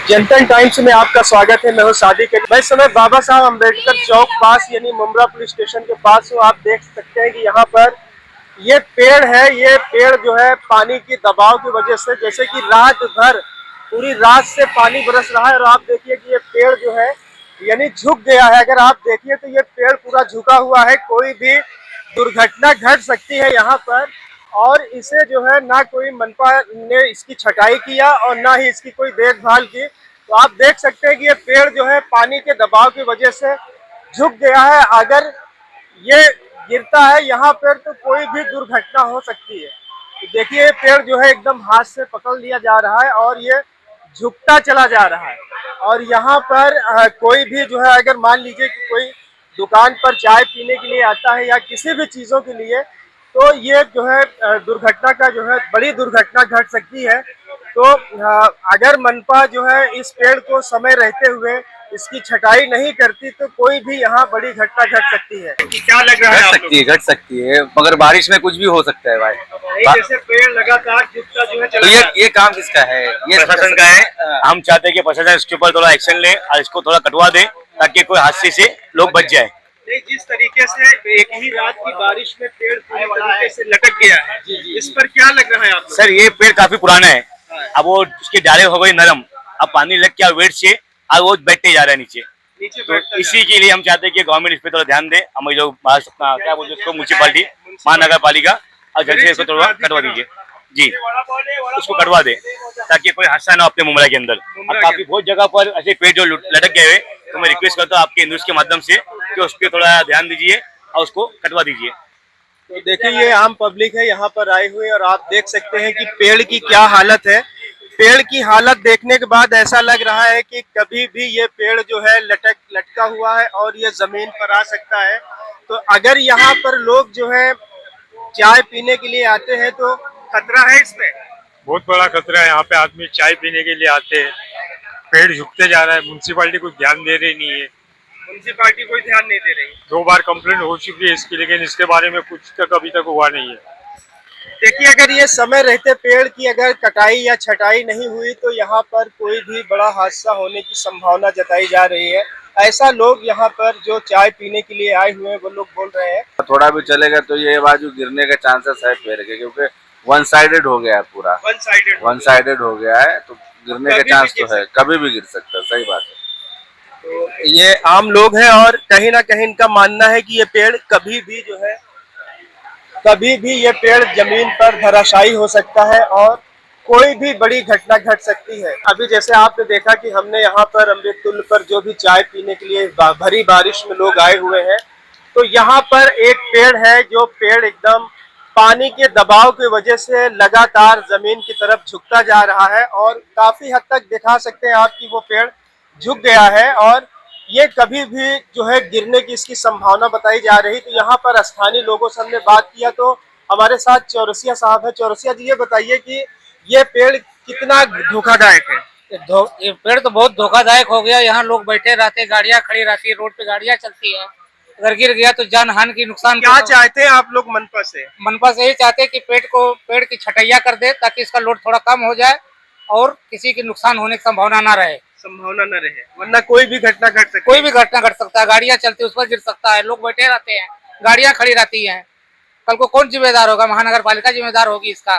जनता times में आपका स्वागत है। मैं हूं सादिक। मैं इस समय बाबा साहब अम्बेडकर चौक पास यानी मुमरा पुलिस स्टेशन के पास हूं। आप देख सकते हैं कि यहाँ पर ये पेड़ है। ये पेड़ जो है पानी की दबाव की वजह से, जैसे कि रात भर पूरी रात से पानी बरस रहा है और आप देखिए कि ये पेड़ जो है यानी झुक गया है। अगर आप देखिए तो ये पेड़ पूरा झुका हुआ है। कोई भी दुर्घटना घट सकती है यहाँ पर। और इसे जो है ना कोई मनपा ने इसकी छटाई किया और ना ही इसकी कोई देखभाल की। तो आप देख सकते हैं कि ये पेड़ जो है पानी के दबाव की वजह से झुक गया है। अगर ये गिरता है यहाँ पर तो कोई भी दुर्घटना हो सकती है। तो देखिए ये पेड़ जो है एकदम हाथ से पकड़ लिया जा रहा है और ये झुकता चला जा रहा है। और यहाँ पर कोई भी जो है, अगर मान लीजिए कि कोई दुकान पर चाय पीने के लिए आता है या किसी भी चीज़ों के लिए, तो ये जो है दुर्घटना का जो है बड़ी दुर्घटना घट सकती है। तो अगर मनपा जो है इस पेड़ को समय रहते हुए इसकी छटाई नहीं करती तो कोई भी यहाँ बड़ी घटना घट सकती है। क्या लग रहा है? घट सकती है मगर बारिश में कुछ भी हो सकता है भाई। जैसे पेड़ लगातार झुकता जो है तो ये काम किसका है? ये प्रशासन का है। हम चाहते हैं कि प्रशासन इसके ऊपर थोड़ा एक्शन ले और इसको थोड़ा कटवा दे ताकि कोई हादसे से लोग बच जाए। जिस तरीके से एक ही रात की बारिश में पेड़ पूरी तरीके से लटक गया है, इस पर क्या लग रहा है आपको? सर ये पेड़ काफी पुराना है। अब वो उसके डाले हो गए नरम, अब पानी लग गया वेट से और वो बैठते जा रहा है नीचे। तो इसी के लिए हम चाहते हैं कि गवर्नमेंट इस पे थोड़ा ध्यान दे। हमें जो क्या बोलते हैं उसको, म्यूनसिपालिटी महानगर पालिका, और जल्दी से इसको थोड़ा कटवा दीजिए जी, उसको कटवा दे ताकि कोई हादसा ना अपने मुमरा के अंदर। अब काफी बहुत जगह पर ऐसे पेड़ जो लटक गए हुए, तो मैं रिक्वेस्ट करता हूँ आपके न्यूज के माध्यम से कि उस पर थोड़ा ध्यान दीजिए और उसको कटवा दीजिए। तो देखिए ये आम पब्लिक है यहाँ पर आई हुई और आप देख सकते हैं कि पेड़ की क्या हालत है। पेड़ की हालत देखने के बाद ऐसा लग रहा है कि कभी भी ये पेड़ जो है लटका हुआ है और ये जमीन पर आ सकता है। तो अगर यहाँ पर लोग जो है चाय पीने के लिए आते हैं तो खतरा है इसमें। बहुत बड़ा खतरा है। यहाँ पे आदमी चाय पीने के लिए आते हैं, पेड़ झुकते जा रहा है, म्यूनसिपालिटी कुछ ध्यान दे रही नहीं है। म्यूनसिपालिटी कोई ध्यान नहीं दे रही। 2 बार कंप्लेंट हो चुकी है इसकी, लेकिन इसके बारे में कुछ तक अभी तक हुआ नहीं है। देखिए अगर ये समय रहते पेड़ की अगर कटाई या छटाई नहीं हुई तो यहाँ पर कोई भी बड़ा हादसा होने की संभावना जताई जा रही है। ऐसा लोग यहाँ पर जो चाय पीने के लिए आए हुए हैं वो लोग बोल रहे हैं। थोड़ा भी चलेगा तो ये बाजू गिरने के चांसेस है पेड़ के, क्योंकि वन साइडेड हो गया है पूरा। वन साइडेड हो गया है तो गिरने के चांस तो है, कभी भी गिर सकता है। सही बात है। तो ये आम लोग हैं और कहीं ना कहीं इनका मानना है कि ये पेड़ कभी भी जो है ये पेड़ जमीन पर धराशायी हो सकता है और कोई भी बड़ी घटना घट सकती है। अभी जैसे आपने देखा कि हमने यहाँ पर अमृततुल्य पर जो भी चाय पीने के लिए भरी बारिश में लोग आए हुए हैं, तो यहाँ पर एक पेड़ है जो पेड़ एकदम पानी के दबाव की वजह से लगातार जमीन की तरफ झुकता जा रहा है और काफी हद तक दिखा सकते हैं आप कि वो पेड़ झुक गया है और ये कभी भी जो है गिरने की इसकी संभावना बताई जा रही। तो यहाँ पर स्थानीय लोगों से हमने बात किया तो हमारे साथ चौरसिया साहब है। चौरसिया जी ये बताइए कि ये पेड़ कितना धोखादायक है? ये पेड़ तो बहुत धोखादायक हो गया। यहाँ लोग बैठे रहते, गाड़ियाँ खड़ी रहती है, रोड पे गाड़ियाँ चलती है, अगर गिर गया तो जान हानि की नुकसान। क्या चाहते हैं आप लोग मनपा से? मनपा से यही चाहते हैं कि पेड़ की छटैया कर दे ताकि इसका लोड थोड़ा कम हो जाए और किसी की नुकसान होने की संभावना ना रहे। वरना कोई भी घटना घट सकती है। कोई भी घटना घट सकता है, गाड़ियाँ चलती है उस पर गिर सकता है, लोग बैठे रहते हैं, गाड़ियाँ खड़ी रहती हैं। कल को कौन जिम्मेदार होगा? महानगर पालिका जिम्मेदार होगी इसका।